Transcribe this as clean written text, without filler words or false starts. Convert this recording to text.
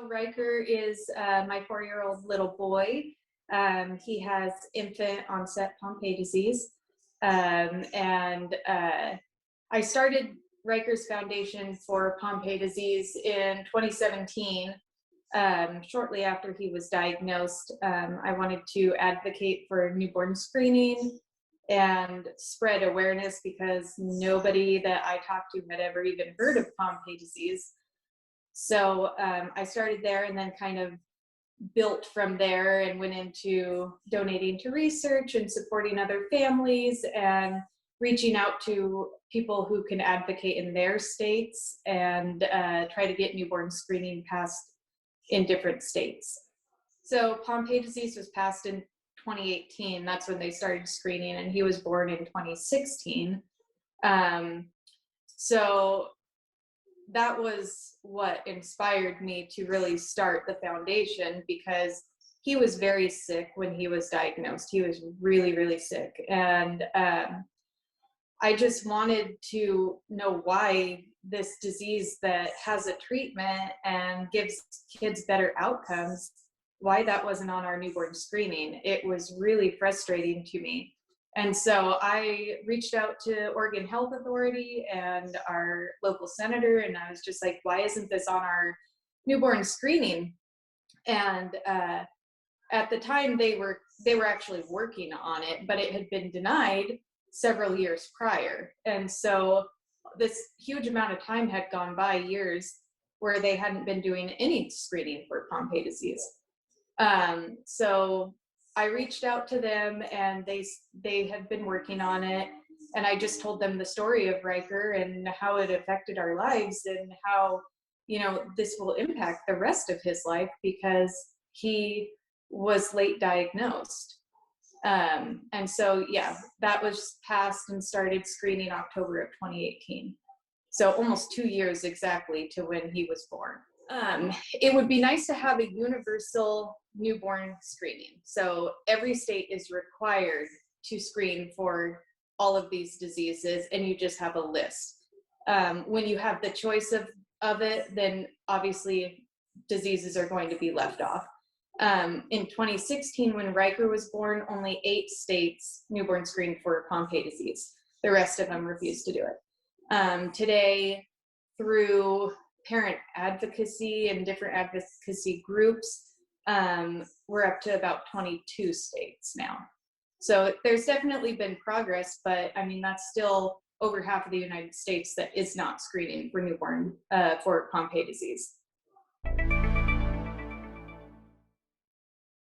So Riker is my 4-year-old little boy. He has infant-onset Pompe disease. I started Riker's Foundation for Pompe disease in 2017. Shortly after he was diagnosed, I wanted to advocate for newborn screening and spread awareness because nobody that I talked to had ever even heard of Pompe disease. So I started there and then kind of built from there and went into donating to research and supporting other families and reaching out to people who can advocate in their states and try to get newborn screening passed in different states. So Pompe disease was passed in 2018. That's when they started screening, and he was born in 2016. So that was what inspired me to really start the foundation, because he was very sick when he was diagnosed. He was really, really sick. And I just wanted to know why this disease that has a treatment and gives kids better outcomes, why that wasn't on our newborn screening. It was really frustrating to me. And so I reached out to Oregon Health Authority and our local senator, and I was just like, why isn't this on our newborn screening? And at the time they were actually working on it, but it had been denied several years prior. And so this huge amount of time had gone by, years, where they hadn't been doing any screening for Pompe disease. So I reached out to them, and they had been working on it, and I just told them the story of Riker and how it affected our lives and how, you know, this will impact the rest of his life because he was late diagnosed. And so, yeah, that was passed and started screening October of 2018. So almost 2 years exactly to when he was born. It would be nice to have a universal newborn screening. So every state is required to screen for all of these diseases, and you just have a list. When you have the choice of it, then obviously diseases are going to be left off. In 2016, when Riker was born, only 8 states newborn screened for Pompe disease. The rest of them refused to do it. Today, through parent advocacy and different advocacy groups, we're up to about 22 states now. So there's definitely been progress, but I mean, that's still over half of the United States that is not screening for newborn for Pompe disease.